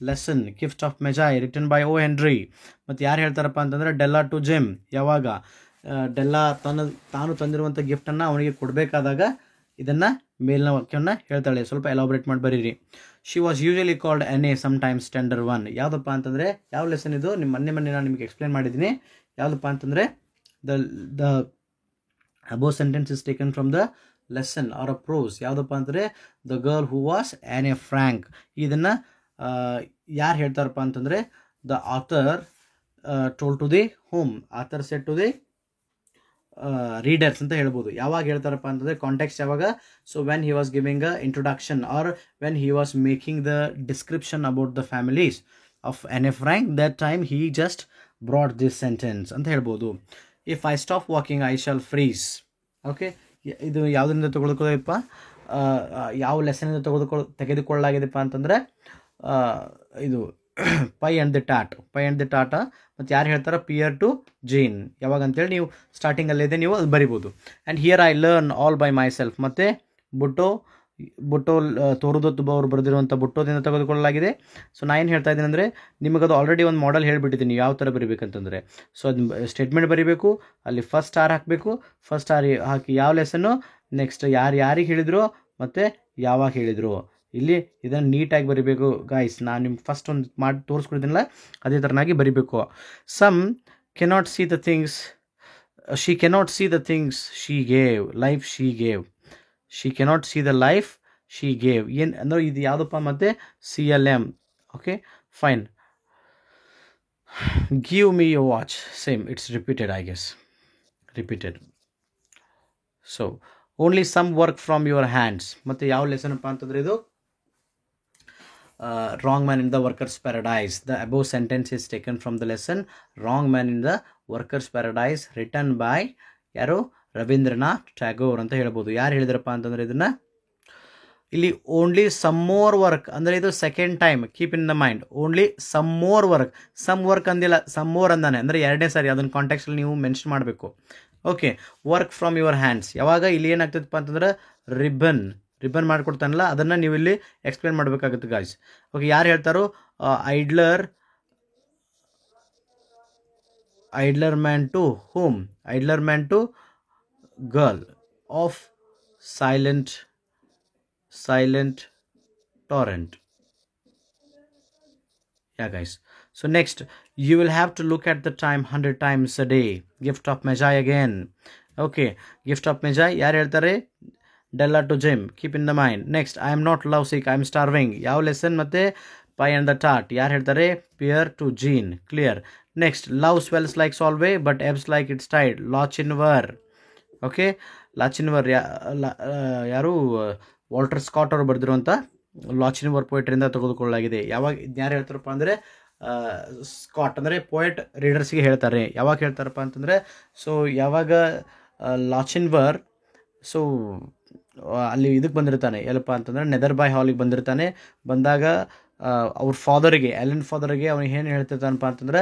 lesson gift of Magi written by O Henry. ಮತ್ತು ಯಾರು ಹೇಳ್ತಾರಪ್ಪ ಅಂತಂದರೆ ಡೆಲ್ಲಾ ಟು ಜಿಮ್. ಯಾವಾಗ ಡೆಲ್ಲಾ ತಾನು ತಂದಿರುವಂಥ ಗಿಫ್ಟನ್ನು ಅವನಿಗೆ ಕೊಡಬೇಕಾದಾಗ ಇದನ್ನು ಮೇಲಿನ ವಾಕ್ಯವನ್ನು ಹೇಳ್ತಾಳೆ. ಸ್ವಲ್ಪ ಎಲಾಬ್ರೇಟ್ ಮಾಡಿ ಬರೀರಿ. She was usually called NA sometimes tender one. ಯಾವುದಪ್ಪ ಅಂತಂದರೆ ಯಾವ ಲೆಸನ್ ಇದು? ಮೊನ್ನೆ ನಾನು ನಿಮಗೆ ಎಕ್ಸ್ಪ್ಲೇನ್ ಮಾಡಿದ್ದೀನಿ. ಯಾವುದಪ್ಪ ಅಂತಂದರೆ the above sentence is taken from the lesson or a prose. ಯಾವುದಪ್ಪ ಅಂದರೆ the girl who was NA Frank. ಇದನ್ನು ಯಾರು ಹೇಳ್ತಾರಪ್ಪ ಅಂತಂದರೆ the author told to the home, author said to the readers ಅಂತ ಹೇಳ್ಬೋದು. ಯಾವಾಗ ಹೇಳ್ತಾರಪ್ಪ ಅಂತಂದರೆ ಕಾಂಟೆಕ್ಸ್ಟ್ ಯಾವಾಗ? So when he was giving a introduction or when he was making the description about the families of NA Frank, that time he just broad this sentence ಅಂತ ಹೇಳ್ಬೋದು. If I stop walking I shall freeze. Okay, ಇದು ಯಾವುದರಿಂದ ತೆಗೆದುಕೊಳ್ಳಪ್ಪ, ಯಾವ ಲೆಸನಿಂದ ತೆಗೆದುಕೊಳ್ಳಲಾಗಿದೆಪ್ಪ ಅಂತಂದರೆ ಇದು pi and the Tata. ಮತ್ತು ಯಾರು ಹೇಳ್ತಾರೆ? ಪಿಯರ್ ಟು ಜೇನ್. ಯಾವಾಗ ಅಂತೇಳಿ ನೀವು ಸ್ಟಾರ್ಟಿಂಗಲ್ಲಿದೆ, ನೀವು ಅದು ಬರಿಬೋದು. And here I learn all by my self. ಮತ್ತು ಬುಟ್ಟೋ ತೋರುದೊತ್ತು ಅವರು ಬರೆದಿರುವಂಥ ಬುಟ್ಟೋದಿಂದ ತೆಗೆದುಕೊಳ್ಳಲಾಗಿದೆ. ಸೊ ನಾನು ಏನು ಹೇಳ್ತಾ ಇದ್ದೀನಿ ಅಂದರೆ ನಿಮಗದು ಆಲ್ರೆಡಿ ಒಂದು ಮಾಡೆಲ್ ಹೇಳಿಬಿಟ್ಟಿದ್ದೀನಿ ಯಾವ ಥರ ಬರೀಬೇಕಂತಂದರೆ. ಸೊ ಅದು ಸ್ಟೇಟ್ಮೆಂಟ್ ಬರೀಬೇಕು, ಅಲ್ಲಿ ಫಸ್ಟ್ ಸ್ಟಾರ್ ಹಾಕಬೇಕು, ಫಸ್ಟ್ ಸ್ಟಾರ್ ಹಾಕಿ ಯಾವ ಲೆಸನ್ನು, ನೆಕ್ಸ್ಟ್ ಯಾರಿಗೆ ಹೇಳಿದ್ರು ಮತ್ತು ಯಾವಾಗ ಹೇಳಿದರು, ಇಲ್ಲಿ ಇದನ್ನು ನೀಟಾಗಿ ಬರಿಬೇಕು ಗಾಯ್ಸ್. ನಾನು ನಿಮ್ಗೆ ಫಸ್ಟ್ ಒಂದು ಮಾಡಿ ತೋರಿಸ್ಕೊಡ್ತೀನಲ್ಲ ಅದೇ ಥರನಾಗಿ ಬರಿಬೇಕು. Some cannot see the things, she cannot see the things she gave, life she gave. She cannot see the life she gave. ಏನು ಅಂದರೆ ಇದು ಯಾವುದಪ್ಪ? ಮತ್ತು CLM. Okay, fine. Give me your watch, same, it's repeated, I guess repeated. So only some work from your hands. ಮತ್ತು ಯಾವ ಲೆಸನಪ್ಪ ಅಂತಂದರೆ ಇದು wrong man in the workers paradise. The above sentence is taken from the lesson wrong man in the workers paradise written by ಯಾರು? ರವೀಂದ್ರನಾಥ್ ಟ್ಯಾಗೋರ್ ಅಂತ ಹೇಳ್ಬೋದು. ಯಾರು ಹೇಳಿದ್ರಪ್ಪ ಅಂತಂದರೆ ಇದನ್ನು ಇಲ್ಲಿ ಓನ್ಲಿ ಸಮ್ ಮೋರ್ ವರ್ಕ್ ಅಂದರೆ ಇದು second time, keep in the mind. Only some more work, some work ಅಂದಿಲ್ಲ, ಸಮ್ ಮೋರ್ ಅಂದಾನೆ, ಅಂದರೆ ಎರಡನೇ ಸಾರಿ ಅದನ್ನು ಕಾಂಟ್ಯಾಕ್ಟಲ್ಲಿ ನೀವು ಮೆನ್ಷನ್ ಮಾಡಬೇಕು. Okay, work from your hands. ಯಾವಾಗ ಇಲ್ಲಿ ಏನಾಗ್ತದಪ್ಪ ಅಂತಂದ್ರೆ ರಿಬ್ಬನ್ ಮಾಡಿಕೊಡ್ತಾನಲ್ಲ, ಅದನ್ನು ನೀವು ಇಲ್ಲಿ ಎಕ್ಸ್ಪ್ಲೇನ್ ಮಾಡಬೇಕಾಗುತ್ತೆ ಗಾಯ್ಸ್. ಓಕೆ, ಯಾರು ಹೇಳ್ತಾರೋ idler man to home, idler man to girl of silent torrent. Yeah guys, so next you will have to look at the time 100 times a day. Gift of Magi again. Okay, gift of Magi yaar heltare? Della to Jim, keep in the mind. Next, I am not lovesick, I am starving. Yav lesson matte pie and the tart yaar heltare? Pierre to Jean. Clear. Next, love swells like Solvay but ebbs like its tide. Lochinvar. Okay, Lochinvar ಯಾರು Walter Scott ಅವರು ಬರೆದಿರುವಂಥ ಲಾಚಿನ್ವರ್ ಪೋಯಟ್ರಿಂದ ತೆಗೆದುಕೊಳ್ಳಲಾಗಿದೆ. ಯಾವಾಗ ಯಾರು ಹೇಳ್ತಾರಪ್ಪ ಅಂದರೆ Scott ಅಂದರೆ poet ರೀಡರ್ಸ್ಗೆ ಹೇಳ್ತಾರೆ. ಯಾವಾಗ ಹೇಳ್ತಾರಪ್ಪ ಅಂತಂದರೆ, ಸೊ ಯಾವಾಗ ಲಾಚಿನ್ವರ್ ಸೊ ಅಲ್ಲಿ ಇದಕ್ಕೆ ಬಂದಿರ್ತಾನೆ, ಎಲ್ಲಪ್ಪ ಅಂತಂದರೆ ನೆದರ್ಬಾಯ್ ಹಾಲಿಗೆ ಬಂದಿರ್ತಾನೆ. ಬಂದಾಗ ಅವ್ರ ಫಾದರಿಗೆ, ಎಲೆನ್ ಫಾದರಿಗೆ ಅವನಿಗೆ ಏನು ಹೇಳ್ತಿರ್ತಾನಪ್ಪ ಅಂತಂದ್ರೆ,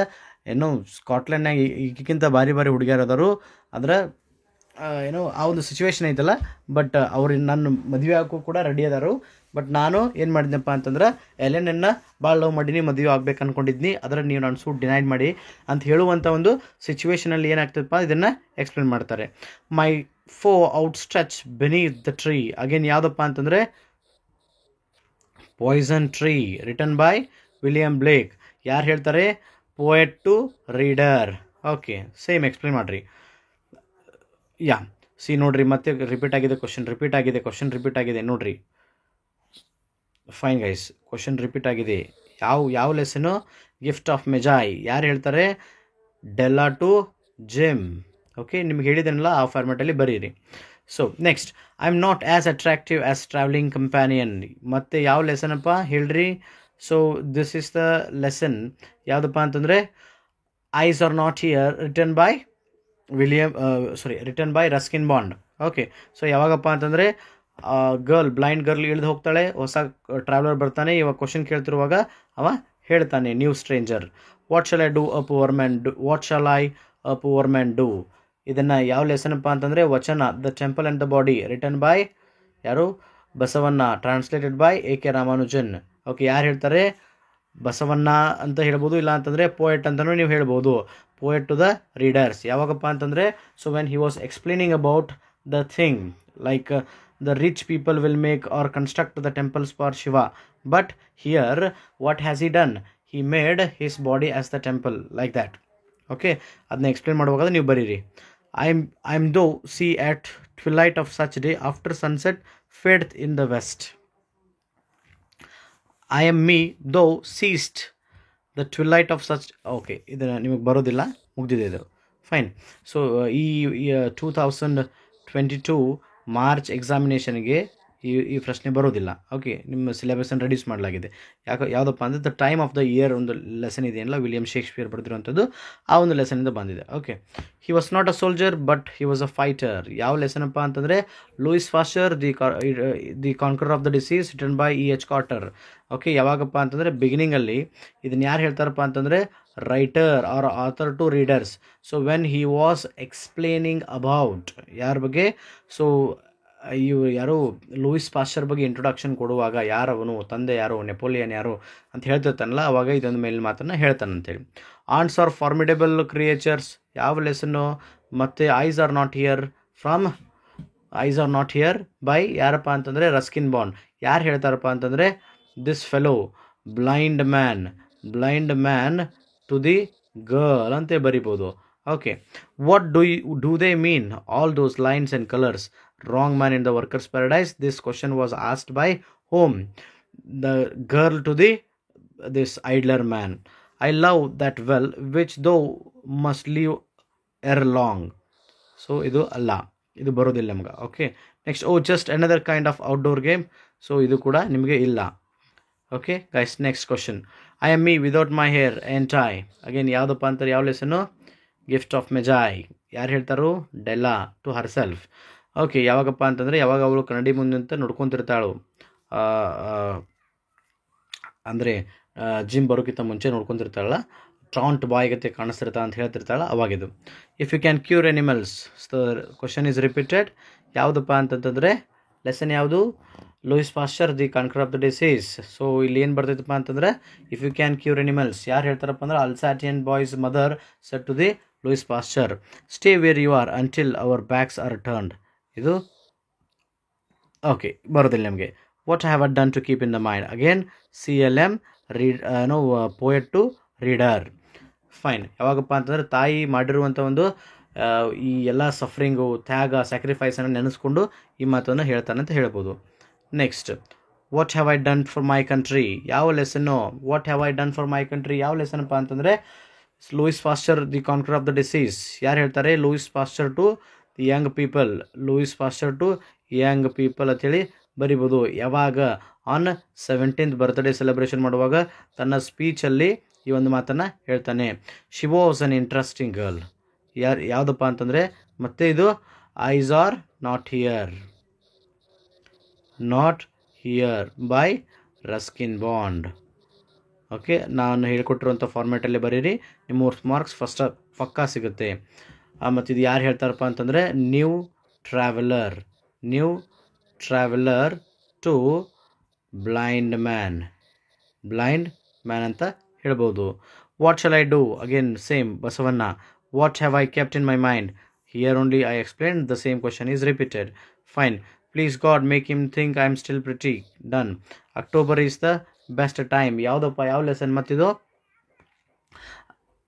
ಏನೋ ಸ್ಕಾಟ್ಲೆಂಡ್ನಾಗ ಈಗಿಂತ ಭಾರಿ ಹುಡುಗಿಯರದರು, ಅದರ ಏನೋ ಆ ಒಂದು ಸಿಚುವೇಶನ್ ಐತಲ್ಲ, ಬಟ್ ಅವ್ರು ನನ್ನ ಮದುವೆ ಹಾಕೋ ಕೂಡ ರೆಡಿ ಅದಾರು. ಬಟ್ ನಾನು ಏನು ಮಾಡಿದ್ನಪ್ಪ ಅಂತಂದ್ರೆ ಎಲೆನನ್ನು ಭಾಳ ಲವ್ ಮಾಡೀನಿ, ಮದುವೆ ಆಗ್ಬೇಕು ಅಂದ್ಕೊಂಡಿದ್ನಿ, ಅದರ ನೀವು ನಾನು ಸೂಟ್ ಡಿನೈಡ್ ಮಾಡಿ ಅಂತ ಹೇಳುವಂಥ ಒಂದು ಸಿಚುವೇಶನಲ್ಲಿ ಏನಾಗ್ತದಪ್ಪ ಇದನ್ನು ಎಕ್ಸ್ಪ್ಲೇನ್ ಮಾಡ್ತಾರೆ. My foe out stretch beneath the tree. Again ಯಾವುದಪ್ಪ ಅಂತಂದರೆ poison tree, written by William Blake. ಯಾರು ಹೇಳ್ತಾರೆ? Poet to reader. Okay, same explain ಮಾಡಿರಿ. ಯಾ ಸಿ ನೋಡ್ರಿ, ಮತ್ತೆ ರಿಪೀಟ್ ಆಗಿದೆ ಕ್ವಶನ್ ರಿಪೀಟ್ ಆಗಿದೆ ನೋಡ್ರಿ. ಫೈನ್ ಗೈಸ್, ಕ್ವಶನ್ ರಿಪೀಟ್ ಆಗಿದೆ. ಯಾವ ಲೆಸನು? Gift of ಮೆಜಾಯ್. ಯಾರು ಹೇಳ್ತಾರೆ? Della to gym. ಓಕೆ, ನಿಮ್ಗೆ ಹೇಳಿದ್ದೇನಲ್ಲ ಆ ಫಾರ್ಮ್ಯಾಟಲ್ಲಿ ಬರೀರಿ. So next, I am not as attractive as travelling companion. ಮತ್ತೆ ಯಾವ ಲೆಸನಪ್ಪ ಹೇಳ್ರಿ? So this is the lesson. ಯಾವುದಪ್ಪ ಅಂತಂದರೆ eyes are not here, written by written by Ruskin Bond. Okay, so ಯಾವಾಗಪ್ಪ ಅಂತಂದರೆ ಬ್ಲೈಂಡ್ ಗರ್ಲ್ ಇಳಿದು ಹೋಗ್ತಾಳೆ, ಹೊಸ ಟ್ರಾವೆಲರ್ ಬರ್ತಾನೆ, ಇವಾಗ ಕ್ವಶನ್ ಕೇಳ್ತಿರುವಾಗ ಅವ ಹೇಳ್ತಾನೆ, new stranger, what shall I do a poor man do. ಇದನ್ನು ಯಾವ ಲೆಸನಪ್ಪ ಅಂತಂದರೆ vachana, the temple and the body, written by ಯಾರು? Basavanna, translated by A.K. Ramanujan. Okay, ಯಾರು ಹೇಳ್ತಾರೆ? ಬಸವಣ್ಣ ಅಂತ ಹೇಳ್ಬೋದು, ಇಲ್ಲ ಅಂತಂದರೆ ಪೋಯಟ್ ಅಂತಲೂ ನೀವು ಹೇಳ್ಬೋದು. Poet to the readers. ಯಾವಾಗಪ್ಪ ಅಂತಂದರೆ, so when he was explaining about the thing like the rich people will make or construct the temples for Shiva, but here what has he done? He made his body as the temple, like that. Okay, adna explain ಮಾಡುವಾಗ ನೀವು ಬರೀರಿ. I am though see at twilight of such day, after sunset fadeth in the west. I am me though ceased the twilight of such. Okay, ಇದನ್ನು ನಿಮಗೆ ಬರೋದಿಲ್ಲ, ಮುಗ್ದಿದೆ ಇದು. Fine. So ಈ 2022 March ಎಕ್ಸಾಮಿನೇಷನ್ಗೆ ಈ ಪ್ರಶ್ನೆ ಬರೋದಿಲ್ಲ. ಓಕೆ, ನಿಮ್ಮ ಸಿಲೆಬಸನ್ನು ರೆಡ್ಯೂಸ್ ಮಾಡಲಾಗಿದೆ. ಯಾವುದಪ್ಪ ಅಂದರೆ the time of the year ಒಂದು ಲೆಸನ್ ಇದೆಯಲ್ಲ, ವಿಲಿಯಂ ಶೇಕ್ಸ್ಪಿಯರ್ ಬರೆದಿರುವಂಥದ್ದು, ಆ ಒಂದು ಲೆಸನಿಂದ ಬಂದಿದೆ. Okay, he was not a soldier but he was a fighter. ಯಾವ ಲೆಸನಪ್ಪ ಅಂತಂದರೆ Louis Pasteur, the conqueror of the disease, written by E.H. Carter. Okay, ಯಾವಾಗಪ್ಪ ಅಂತಂದರೆ ಬಿಗಿನಿಂಗಲ್ಲಿ ಇದನ್ನು ಯಾರು ಹೇಳ್ತಾರಪ್ಪ ಅಂತಂದರೆ writer or author to readers. So when he was explaining about ಯಾರ ಬಗ್ಗೆ? ಸೊ ಯಾರು ಲೂಯಿಸ್ ಪಾಶ್ಚರ್ ಬಗ್ಗೆ ಇಂಟ್ರೊಡಕ್ಷನ್ ಕೊಡುವಾಗ ಯಾರವನು, ತಂದೆ ಯಾರು, ನೆಪೋಲಿಯನ್ ಯಾರು ಅಂತ ಹೇಳ್ತಿರ್ತಾನಲ್ಲ, ಅವಾಗ ಇದೊಂದು ಮೇಲಿನ ಮಾತನ್ನು ಹೇಳ್ತಾನಂತೇಳಿ. Ants are formidable creatures. ಯಾವ ಲೆಸನ್ನು? ಮತ್ತು eyes are not here by ಯಾರಪ್ಪ ಅಂತಂದರೆ ರಸ್ಕಿನ್ ಬಾಂಡ್. ಯಾರು ಹೇಳ್ತಾರಪ್ಪ ಅಂತಂದರೆ this fellow blind man to the girl ಅಂತ ಬರಿಬೋದು. Okay, what do they mean all those lines and colours? Wrong man in the workers paradise. This question was asked by whom? The girl to this idler man. I love that well which thou must leave ere long. So idu alla, idu barodilla namaga. Okay, next, oh just another kind of outdoor game. So idu kuda nimage illa. Okay guys, next question. I am me without my hair and tie. Again yavudappa antare yav lesson? Gift of Magi. ಯಾರು ಹೇಳ್ತಾರೋ? Della to herself. Okay, ಯಾವಾಗಪ್ಪ ಅಂತಂದರೆ ಯಾವಾಗ ಅವಳು ಕನ್ನಡಿ ಮುಂದೆ ಅಂತ ನೋಡ್ಕೊತಿರ್ತಾಳು, ಅಂದರೆ ಜಿಮ್ ಬರೋಕ್ಕಿಂತ ಮುಂಚೆ ನೋಡ್ಕೊತಿರ್ತಾಳಲ್ಲ, ಟ್ರಾಂಟ್ ಬಾಯ್ಗತ್ತೆ ಕಾಣಿಸ್ತಿರ್ತಾ ಅಂತ ಹೇಳ್ತಿರ್ತಾಳೆ ಅವಾಗಿದು. If you can cure animals, question is repeated. ಯಾವುದಪ್ಪ ಅಂತಂತಂದರೆ ಲೆಸನ್ ಯಾವುದು? Louis Pasteur the conqueror of the disease. So ಇಲ್ಲಿ ಏನು ಬರ್ತೈತಪ್ಪ ಅಂತಂದರೆ if you can cure animals ಯಾರು ಹೇಳ್ತಾರಪ್ಪ ಅಂದ್ರೆ Alsatian boy's mother said to the Louis Pasteur, stay where you are until our backs are turned. ಇದು okay ಬರೋದಿಲ್ಲ ನಮಗೆ. What have I done to keep in the mind? Again CLM read poet to reader. Fine. ಯಾವಾಗಪ್ಪ ಅಂತಂದರೆ ತಾಯಿ ಮಾಡಿರುವಂಥ ಒಂದು ಈ ಎಲ್ಲ ಸಫರಿಂಗು, ತ್ಯಾಗ, ಸ್ಯಾಕ್ರಿಫೈಸನ್ನು ನೆನೆಸ್ಕೊಂಡು ಈ ಮಾತನ್ನು ಹೇಳ್ತಾನೆ ಅಂತ ಹೇಳ್ಬೋದು. Next, what have I done for my country? ಯಾವ ಲೆಸನ್ನು? What have I done for my country ಯಾವ ಲೆಸನ್ಪ್ಪ ಅಂತಂದರೆ Louis Pasteur the conqueror of the disease. ಯಾರು ಹೇಳ್ತಾರೆ? Louis Pasteur to the young people. Louis Pasteur to young people ಅಂತೇಳಿ ಬರಿಬೋದು. ಯಾವಾಗ? ಆನ್ 17th ಬರ್ತ್ಡೇ ಸೆಲೆಬ್ರೇಷನ್ ಮಾಡುವಾಗ ತನ್ನ ಸ್ಪೀಚಲ್ಲಿ ಈ ಒಂದು ಮಾತನ್ನು ಹೇಳ್ತಾನೆ. She was an interesting girl. ಯಾವುದಪ್ಪ ಅಂತಂದರೆ ಮತ್ತೆ ಇದು ice are not here, not here by Ruskin Bond. Okay, ನಾನು ಹೇಳ್ಕೊಟ್ಟಿರುವಂಥ ಫಾರ್ಮ್ಯಾಟಲ್ಲಿ ಬರೀರಿ, ನಿಮ್ಮ 3 ಮಾರ್ಕ್ಸ್ ಫಸ್ಟ್ ಪಕ್ಕಾ ಸಿಗುತ್ತೆ. ಮತ್ತು ಇದು ಯಾರು ಹೇಳ್ತಾರಪ್ಪ ಅಂತಂದರೆ new traveller, new traveller to blind man, blind man ಅಂತ ಹೇಳ್ಬೋದು. What shall I do? Again same Basavanna. What have I kept in my mind? Here only I explain, the same question is repeated. Fine. Please God make him think I am still pretty. Done. October is the best time. ಯಾವುದಪ್ಪ? ಯಾವ lesson ಮತ್ತಿದು?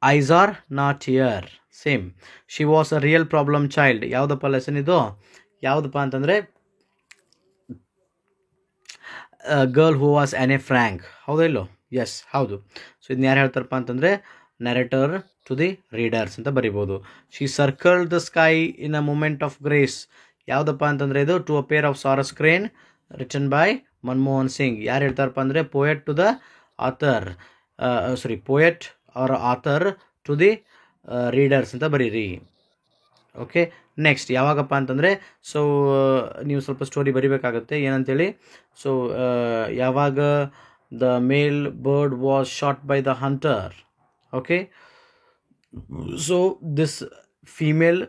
Ice are not here. Same. She was a real problem child. ಯಾವುದಪ್ಪ lesson ಇದು? ಯಾವುದಪ್ಪ ಅಂತಂದರೆ girl who was an A frank. ಹೌದಾ ಇಲ್ಲೋ? S ಹೌದು. ಸೊ ಇದನ್ನ ಯಾರು ಹೇಳ್ತಾರಪ್ಪ ಅಂತಂದರೆ ನರೇಟರ್ ಟು ದಿ ರೀಡರ್ಸ್ ಅಂತ ಬರಿಬೋದು. She circled the sky in a moment of grace. ಯಾವುದಪ್ಪ ಅಂತಂದರೆ ಇದು to a pair of sarus crane written by Manmohan Singh. ಯಾರು ಹೇಳ್ತಾರಪ್ಪ ಅಂದರೆ poet to the author, poet or author to the readers ಅಂತ ಬರೀರಿ. ಓಕೆ, ನೆಕ್ಸ್ಟ್ ಯಾವಾಗಪ್ಪ ಅಂತಂದರೆ ಸೊ ನೀವು ಸ್ವಲ್ಪ ಸ್ಟೋರಿ ಬರಿಬೇಕಾಗುತ್ತೆ ಏನಂತೇಳಿ. ಸೊ ಯಾವಾಗ the male bird was shot by the hunter. Okay, so this female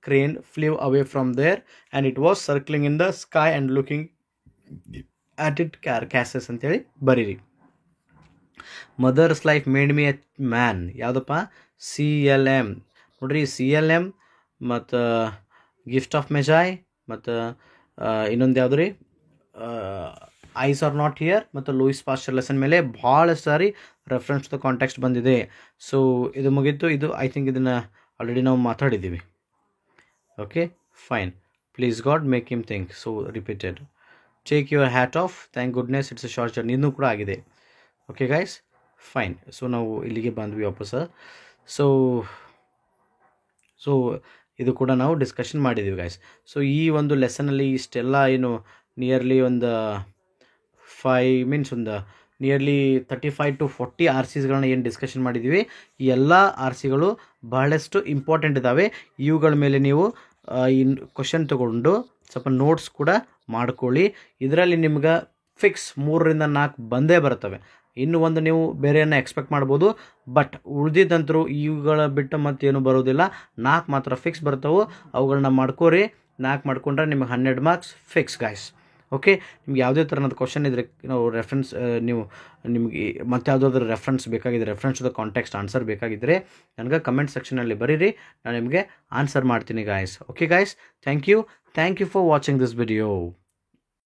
crane flew away from there and it was circling in the sky and looking at it carcasses ಅಂತೇಳಿ ಬರೀರಿ. Mother's life made me a man. ಯಾವುದಪ್ಪ? CLM. ನೋಡ್ರಿ, CLM ಮತ್ತು gift of Magi ಮತ್ತು ಇನ್ನೊಂದು ಯಾವುದು ರೀ eyes are not here ಮತ್ತು ಲೂಯಿಸ್ ಪಾಶ್ಚರ್ ಲೆಸನ್ ಮೇಲೆ ಭಾಳ ಸಾರಿ ರೆಫರೆನ್ಸ್ ಟು ದ ಕಾಂಟೆಕ್ಸ್ಟ್ ಬಂದಿದೆ. ಸೊ ಇದು ಮುಗೀತು. ಇದು ಐ ಥಿಂಕ್ ಇದನ್ನು ಆಲ್ರೆಡಿ ನಾವು ಮಾತಾಡಿದ್ದೀವಿ. Okay fine. Please God make him think. So repeated. Take your hat off. Thank goodness it's a short journey. ಇನ್ನೂ ಕೂಡ ಆಗಿದೆ. Okay guys, fine. ಸೊ ನಾವು ಇಲ್ಲಿಗೆ ಬಂದ್ವಿ ವಾಪಸ್. ಸೊ ಇದು ಕೂಡ ನಾವು ಡಿಸ್ಕಷನ್ ಮಾಡಿದ್ದೀವಿ ಗೈಸ್. ಸೊ ಈ ಒಂದು ಲೆಸನಲ್ಲಿ ಇಷ್ಟೆಲ್ಲ ಏನು ನಿಯರ್ಲಿ ಒಂದು 35 to 40 RCಸ್ಗಳನ್ನ ಏನು ಡಿಸ್ಕಷನ್ ಮಾಡಿದ್ದೀವಿ, ಈ ಎಲ್ಲ RCಗಳು ಬಹಳಷ್ಟು ಇಂಪಾರ್ಟೆಂಟ್ ಇದ್ದಾವೆ. ಇವುಗಳ ಮೇಲೆ ನೀವು ಕ್ವಶನ್ ತೊಗೊಂಡು ಸ್ವಲ್ಪ ನೋಟ್ಸ್ ಕೂಡ ಮಾಡ್ಕೊಳ್ಳಿ. ಇದರಲ್ಲಿ ನಿಮ್ಗೆ ಫಿಕ್ಸ್ 3ರಿಂದ 4 ಬಂದೇ ಬರ್ತವೆ. ಇನ್ನು ಒಂದು ನೀವು ಬೇರೆಯನ್ನು ಎಕ್ಸ್ಪೆಕ್ಟ್ ಮಾಡ್ಬೋದು. ಬಟ್ ಉಳಿದಿದ್ದಂತರೂ ಇವುಗಳ ಬಿಟ್ಟು ಮತ್ತೇನು ಬರೋದಿಲ್ಲ. 4 ಮಾತ್ರ ಫಿಕ್ಸ್ ಬರ್ತವೆ. ಅವುಗಳನ್ನ ಮಾಡ್ಕೋರಿ. 4 ಮಾಡ್ಕೊಂಡ್ರೆ ನಿಮಗೆ 12 ಮಾರ್ಕ್ಸ್ ಫಿಕ್ಸ್ ಗೈಸ್. ಓಕೆ, ನಿಮ್ಗೆ ಯಾವುದೇ ಥರನಾದ ಕ್ವಶನ್ ಇದ್ದರೆ ನಾವು ರೆಫರೆನ್ಸ್ ನಿಮಗೆ ಮತ್ತು ಯಾವುದಾದ್ರೂ ರೆಫರೆನ್ಸ್ ಬೇಕಾಗಿದ್ದರೆ, reference to the context answer ಬೇಕಾಗಿದ್ದರೆ ನನಗೆ ಕಮೆಂಟ್ ಸೆಕ್ಷನಲ್ಲಿ ಬರೀರಿ. ನಾನು ನಿಮಗೆ ಆನ್ಸರ್ ಮಾಡ್ತೀನಿ guys. Okay guys, thank you for watching this video.